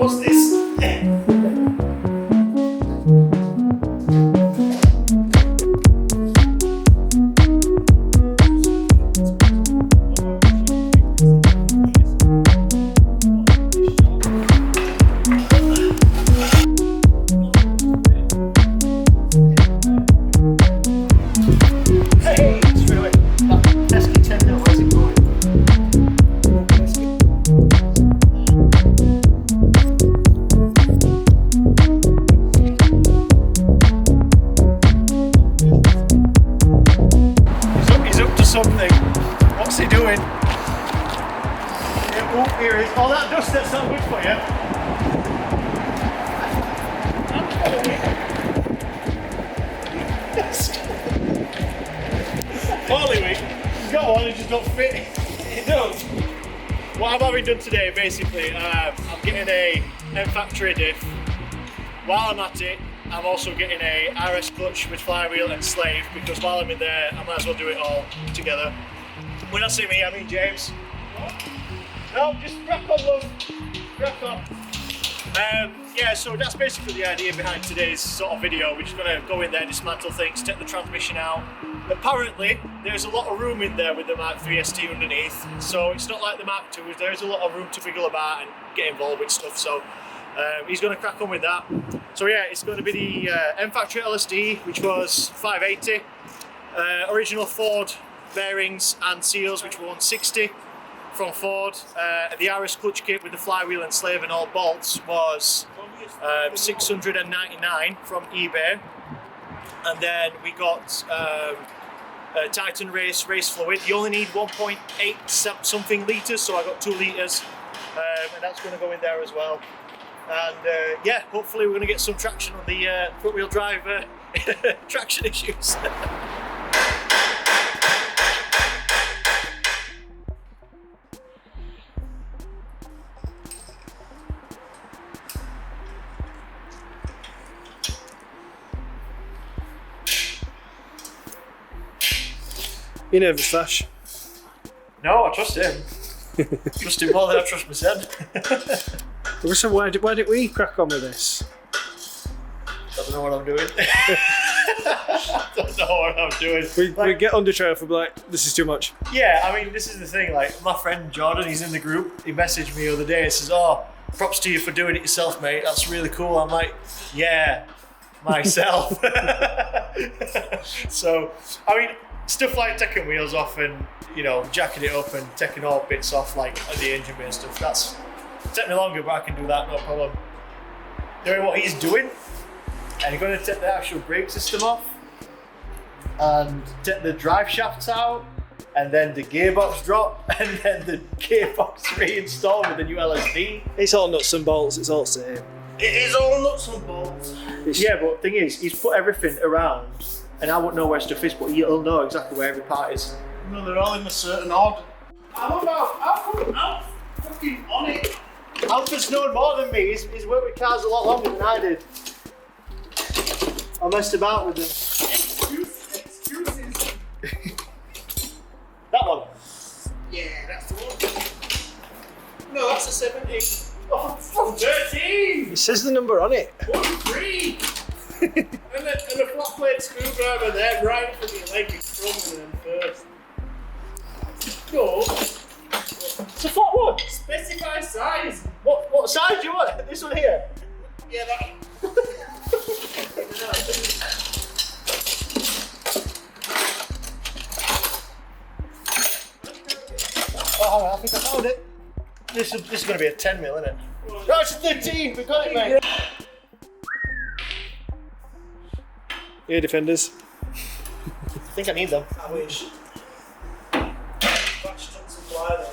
What's this? Something. What's he doing? Yeah, oh, here he is. Oh, that dust, that's not good for you. Holy week. He's got one, it just don't fit. It does. What I'm having done today, basically, I'm getting a MFactory Diff. While I'm at it, I'm also getting a RS clutch with flywheel and slave, because while I'm in there, I might as well do it all together. When I say me, I mean James. No, just crack on, love. Crack on. Yeah, so that's basically the idea behind today's sort of video. We're just going to go in there, dismantle things, take the transmission out. Apparently, there's a lot of room in there with the Mk3 ST underneath, so it's not like the Mark II. There's a lot of room to wiggle about and get involved with stuff. So he's going to crack on with that. So yeah, it's going to be the MFactory LSD, which was 580. Original Ford bearings and seals, which were 160 from Ford. The RS clutch kit with the flywheel and slave and all bolts was 699 from eBay. And then we got Titan race fluid. You only need 1.8 something litres, so I got 2 litres, and that's going to go in there as well. And yeah, hopefully we're going to get some traction on the front wheel drive traction issues. You nervous, Vash? No, I trust him. Trust him more than I trust myself. So why didn't we crack on with this? I don't know what I'm doing. I don't know what I'm doing. We get under trail for like, this is too much. Yeah, I mean, this is the thing. Like, my friend Jordan, he's in the group. He messaged me the other day and says, "Oh, props to you for doing it yourself, mate. That's really cool." I'm like, "Yeah, myself." So, I mean, stuff like taking wheels off and, you know, jacking it up and taking all bits off, like the engine bay and stuff, that's take me longer, but I can do that, no problem. Doing what he's doing, and you're going to take the actual brake system off and take the drive shafts out, and then the gearbox drop, and then the gearbox reinstalled with the new LSD. It's all nuts and bolts, it's all same. It is all nuts and bolts. Yeah, but the thing is, he's put everything around, and I won't know where stuff is, but he'll know exactly where every part is. No, they're all in a certain order. I'm fucking on it. Alfred's known more than me. He's worked with cars a lot longer than I did. I messed about with them. Excuses. That one? Yeah, that's the one. No, that's a 17. Oh, 13! It says the number on it. 1-3! and a flat plate screwdriver there, right for your leg is crumbling first. Go. It's a flat one. Specify size. What size do you want? This one here? Yeah, that one. Oh, I think I found it. This is going to be a 10 mil, isn't it? No, it's a 13. We got it, mate. Ear defenders. I think I need them. I wish. Vash doesn't supply them.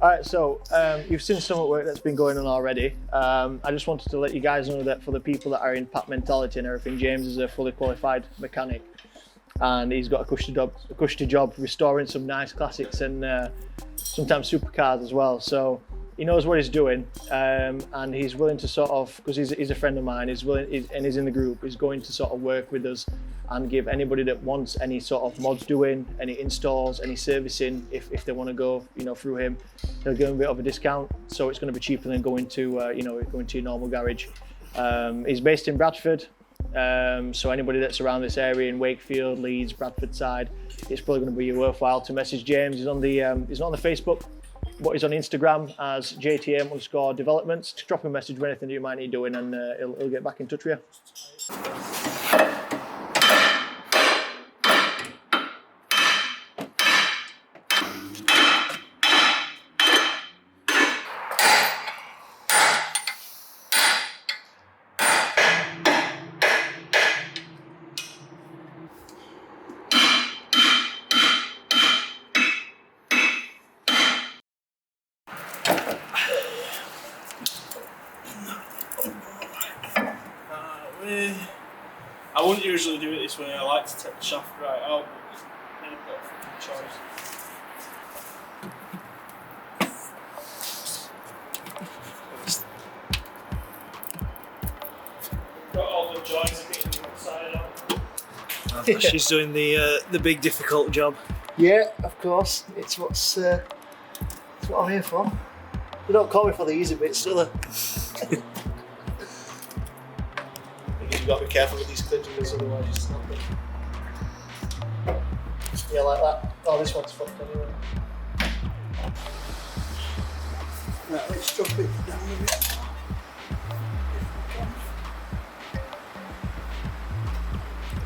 Alright, so you've seen some work that's been going on already. I just wanted to let you guys know that for the people that are in pack mentality and everything, James is a fully qualified mechanic and he's got a cushy job restoring some nice classics and sometimes supercars as well. So he knows what he's doing and he's willing to sort of, because he's a friend of mine, and he's in the group, he's going to sort of work with us and give anybody that wants any sort of mods doing, any installs, any servicing, if they want to go, you know, through him, he'll give them a bit of a discount. So it's going to be cheaper than going to, you know, going to your normal garage. He's based in Bradford, so anybody that's around this area in Wakefield, Leeds, Bradford side, it's probably going to be worthwhile to message James. He's on the he's not on the Facebook, but he's on Instagram as JTM_developments. Just drop him a message with anything that you might need doing, and he'll get back in touch with you. I wouldn't usually do it this way. I like to take the shaft right out. Then I've got a fucking choice. Got all the joints getting inside out. She's doing the big difficult job. Yeah, of course. It's what I'm here for. They don't call me for the easy bits, do they? You've got to be careful with these clippers, otherwise you snap them. Yeah, like that. Oh, this one's fucked anyway. Right, let's drop it down a bit.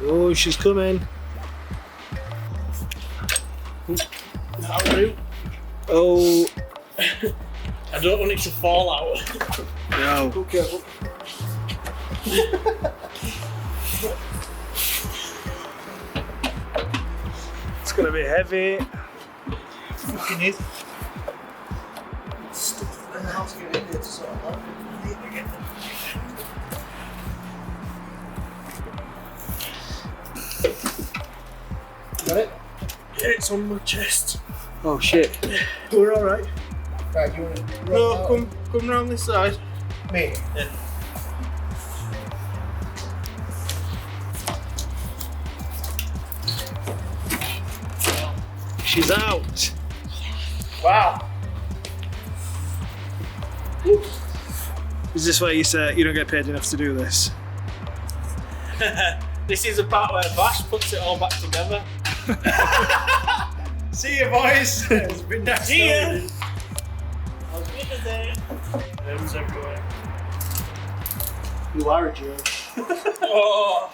Oh, she's coming. That'll do. Oh. I don't want it to fall out. No. Be careful. It's gonna be heavy. Fucking is. Stuff in the house get in here to sort of help. I need to get them. Got it? Yeah, it's on my chest. Oh shit. We're alright. Right, you want to No, come round this side. Me? Yeah. She's out. Wow. Is this where you say you don't get paid enough to do this? This is the part where Vash puts it all back together. See you, boys. It's been nice. See ya. I was good today. There's everywhere. You are a jerk. Oh.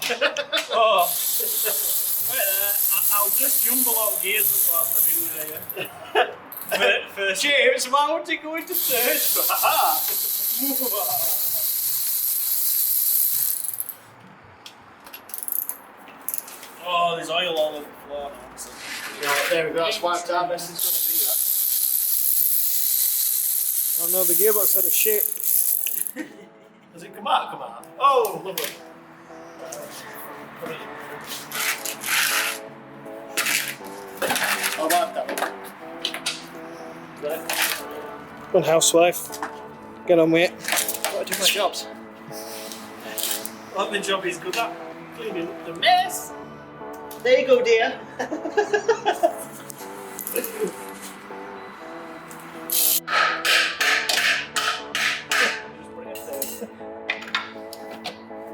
Oh. Wait there. I'll just jumble out gears up whilst I'm in there, yeah? for James, why would he go into third? Oh, there's oil all over the floor now. Right, there we go. That's wiped out. Best it's Oh no, the gearbox had a shit. Does it come out? Come out. Oh, lovely. I'll wipe that one. Right. Come on, housewife. Get on with it. Gotta do my jobs. What the job is good at? Cleaning up the mess. There you go, dear.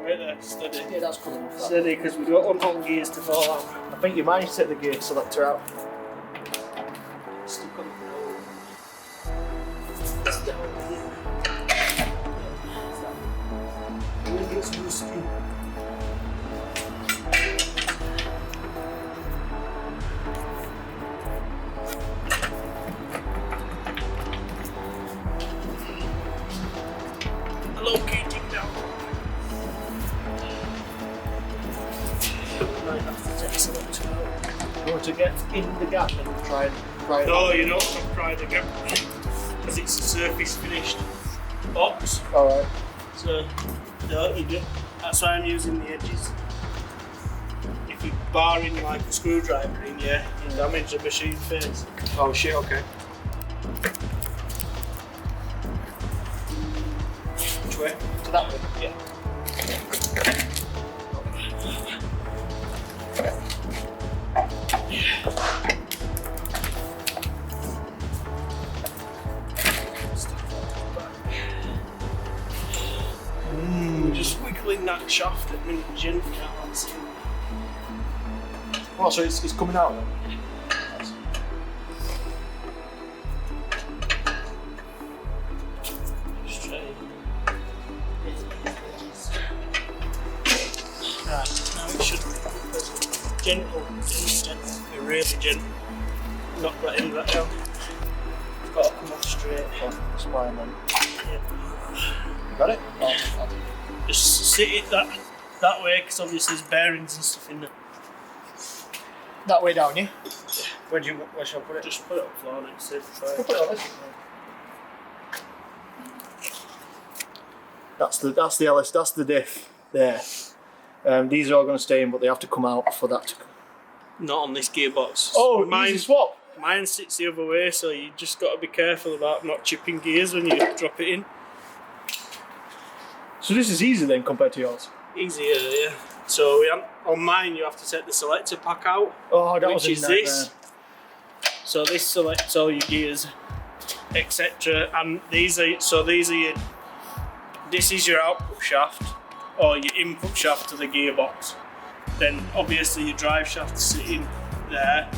Right there, steady. Yeah, that's cool enough. Steady, because we don't want hot gears to fall out. I think you might take the gear selector out. Stuck on the It's down here. When it's rusty. locating now. Might have to take selector out. You want to get in the gap and try it. No, you don't have to try the gap. because it's a surface finished box. Alright. So that's why I'm using the edges. If you're barring like a screwdriver in, you damage the machine face. Oh shit, okay. Which way? To that way? Yeah. Just wiggling that shaft at me gently. Oh, so it's coming out then? Just try. Now it should be gentle, be really gentle. Knock that in that down. It's got to come off straight. Spine then. Yeah. You got it? Just sit it that way, because obviously there's bearings and stuff in there. That way down, yeah? Where shall I put it? Just put it on the floor next to it. Put it on this. That's the diff there. These are all going to stay in, but they have to come out for that to. Not on this gearbox. Oh, easy swap. Mine sits the other way, so you just got to be careful about not chipping gears when you drop it in. So this is easy then compared to yours. Easier, yeah. So on mine, you have to take the selector pack out. Oh, that which was a is nightmare. this. So this selects all your gears, etc. And these are your. This is your output shaft or your input shaft to the gearbox. Then obviously your drive shaft is sitting there,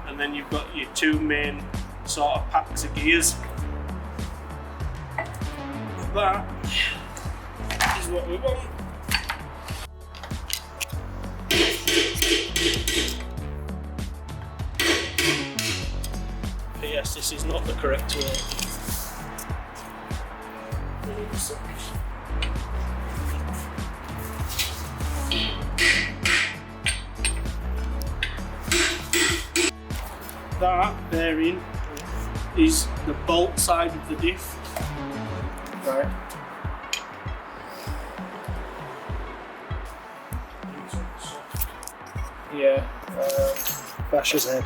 and then you've got your two main sort of packs of gears. That is what we want. Yes, this is not the correct way. That bearing is the bolt side of the diff. Right. Yeah. Vash's head.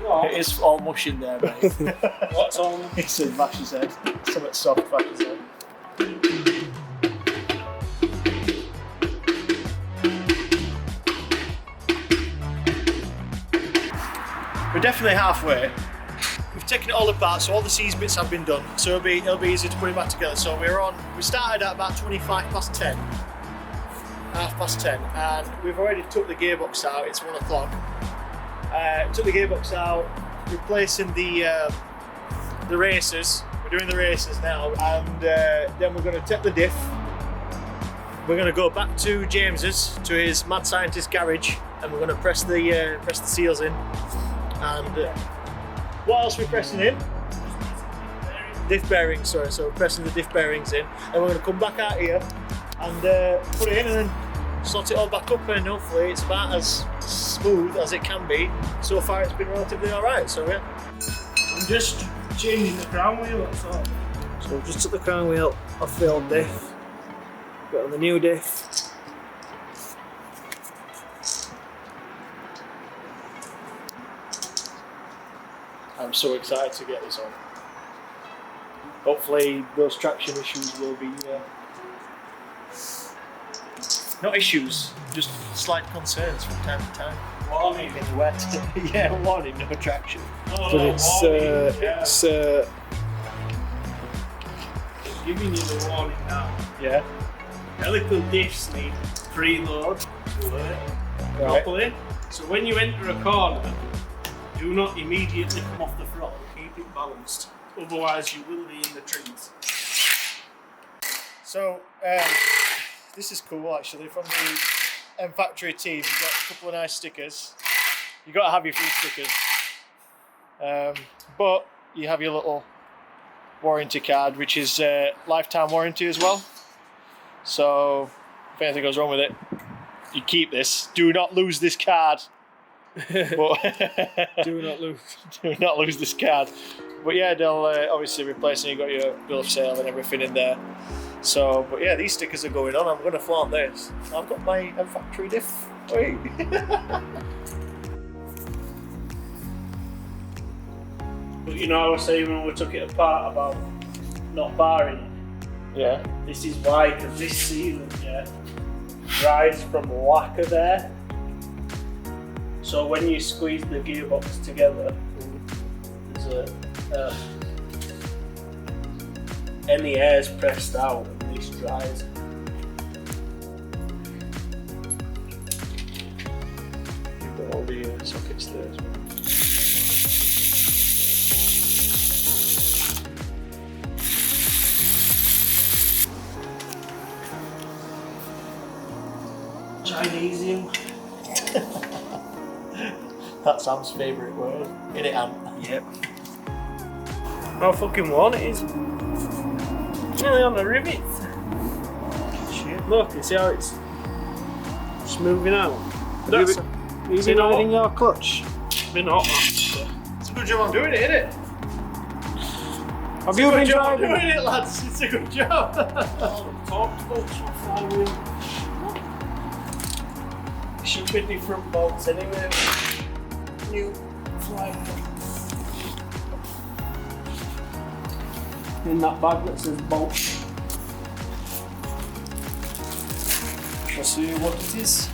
What? It is all mush in there, mate. What's on? It's in Vash's head. Something soft Vash's head. We're definitely halfway. We've taken it all apart, so all the seized bits have been done. So it'll be easy to put it back together. So we started at about 25 past 10. Half past 10, and we've already took the gearbox out. It's 1 o'clock. Took the gearbox out, replacing the racers. We're doing the racers now, and then we're going to take the diff. We're going to go back to James's, to his mad scientist garage, and we're going to press the seals in. And what else are we pressing in? Diff bearings, sorry. So we're pressing the diff bearings in, and we're going to come back out here and put it in, and then slot it all back up, and hopefully it's about as smooth as it can be. So far it's been relatively alright, so yeah. I'm just changing the crown wheel, that's all. So we've just took the crown wheel off the old diff, got on the new diff. I'm so excited to get this on. Hopefully those traction issues will be not issues, just slight concerns from time to time. Warning. In the wet. Yeah, warning, no traction. Oh, But it's giving you the warning now. yeah. Helical diffs need preload to work properly. So when you enter a corner, do not immediately come off the throttle, keep it balanced. Otherwise you will be in the trees. So this is cool actually from the MFactory team. You've got a couple of nice stickers. You've got to have your free stickers. But you have your little warranty card, which is lifetime warranty as well. So if anything goes wrong with it, you keep this. Do not lose this card. But Do not lose. do not lose this card. But yeah, they'll obviously replace it. You got your bill of sale and everything in there. So, but yeah, these stickers are going on. I'm going to flaunt this. I've got my MFactory Diff. Wait. But you know, I was saying when we took it apart about not barring it. Yeah. This is why, because this sealant, yeah, dries from lack of air. So when you squeeze the gearbox together, there's any air's pressed out and this dries. You've got all the sockets there as well. Chinesium. That's Sam's favourite word. Innit, Am? Yep. How fucking worn it is. Nearly on the rivets. Shit. Look, you see how it's moving out. That's Is it not in your clutch? been hot. It's a good job I'm doing it, innit? Have you been Good job I'm driving? doing it, lads. It's a good job. Should be different bolts anyway. New flying. In that bag that says bolt. I'll see you what it is.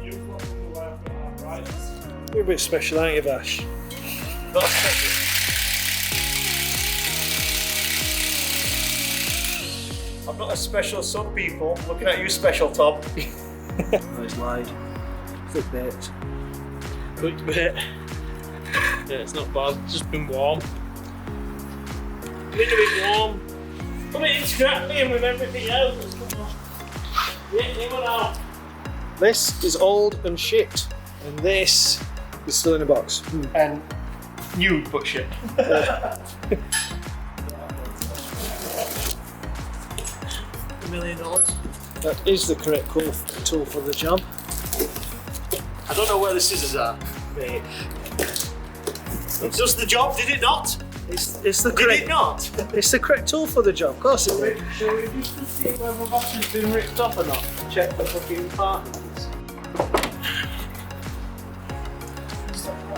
You've got the way I've got arthritis. You're a bit special, aren't you, Vash? That's special. I'm not as special as some people. Looking at you, special Tom. Oh, he's lied. Clickbait. Quick bit. Yeah, it's not bad. It's just been warm. Been a bit warm. But it's scrapping with everything else that's come on. Yeah, anyone out? This is old and shit, and this is still in a box. And new but shit. $1 million. That is the correct tool for the job. I don't know where the scissors are. Mate. It does the job, did it not? It's the Did it correct. not? It's the correct tool for the job. Of course it is. Shall we just see whether the box has been ripped off or not? Check the fucking part numbers.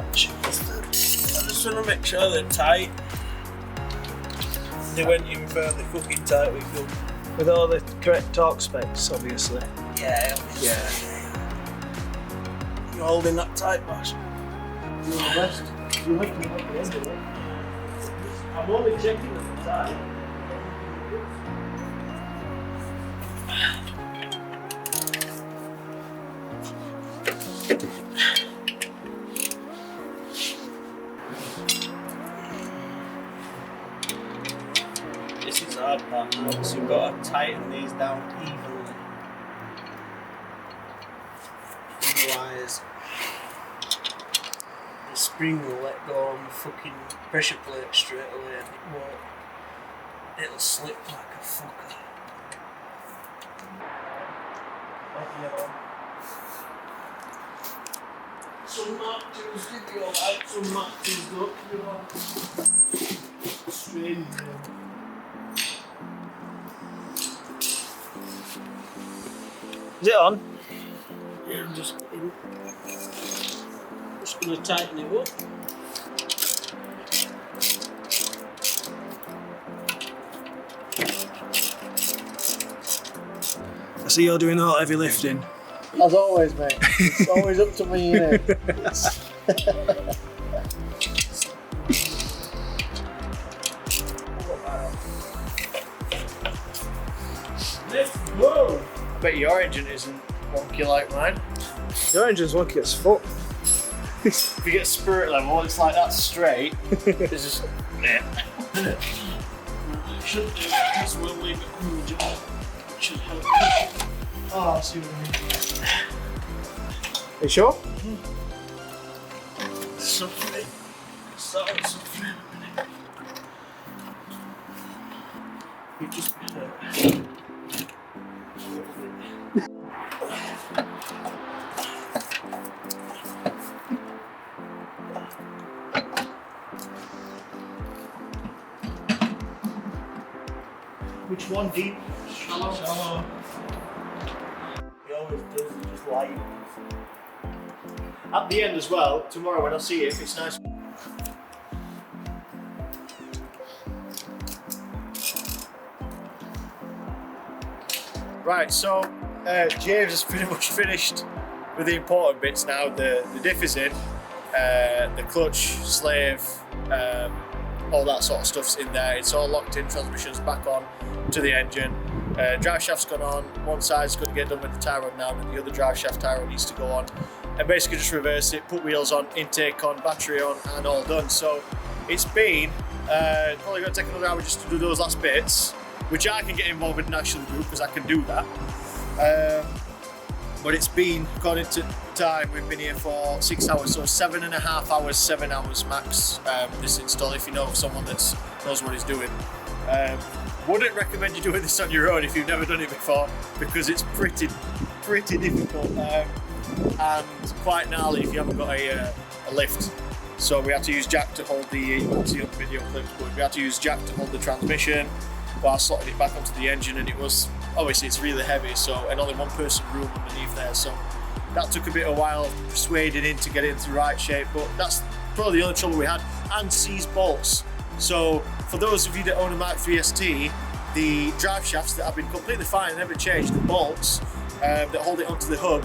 I just want to make sure they're tight. They went in fairly fucking tight with them. With all the correct torque specs, obviously. Yeah. You're holding that tight, Vash. You're the best. You're making it like the end of it. I'm only checking that they're tight. This is the hard part, so you've got to tighten these down evenly. Otherwise, the spring will let go on the fucking pressure plate straight away and it won't. It'll slip like a fucker. Some Mark 2s did the alright, some Mark 2s don't do alright. Strange. Is it on? Yeah, I'm just going to tighten it up. I see you're doing all heavy lifting. As always, mate. It's always up to me, innit? Let's go! I bet your engine isn't wonky like mine. Your engine's wonky as fuck. If you get spirit level, it's like that straight. It's just. Should do because we'll leave it on the job. Should help. Oh, I see what you mean. Are you sure? Suffering. Started suffering a minute. You just Which one deep? Shallow. Shallow. He always does, he just lightens. At the end as well, tomorrow when I see it, if it's nice. Right, so James has pretty much finished with the important bits now. The diff is in, the clutch, slave, all that sort of stuff's in there. It's all locked in, transmission's back on to the engine. Drive shaft's gone on, one side's going to get done with the tie rod now, and the other drive shaft tie rod needs to go on. And basically just reverse it, put wheels on, intake on, battery on, and all done. So it's been probably going to take another hour just to do those last bits, which I can get involved in and actually do because I can do that. But it's been, according to time, we've been here for 6 hours, so 7.5 hours, 7 hours max. This install, if you know of someone that knows what he's doing. Wouldn't recommend you doing this on your own if you've never done it before, because it's pretty difficult and quite gnarly if you haven't got a lift. So we had to use Jack to hold the, you won't see on the video clips, but we had to use Jack to hold the transmission while slotting it back onto the engine, and it was, obviously it's really heavy, so, and only one person room underneath there, so that took a bit of a while persuading in to get it into the right shape, but that's probably the only trouble we had, and seized bolts. So for those of you that own a Mk3 ST, the drive shafts that have been completely fine and never changed, the bolts that hold it onto the hub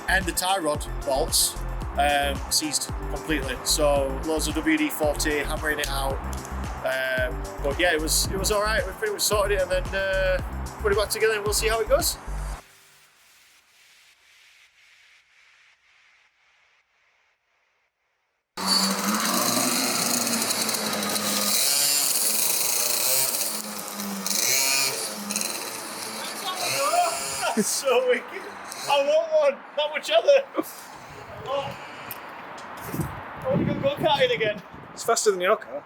and the tie rod bolts seized completely. So loads of WD-40 hammering it out. But yeah, it was all right. We pretty much sorted it and then put it back together, and we'll see how it goes. That's so wicked. I want one. How much are there? Oh, we're going to go karting again. It's faster than your car.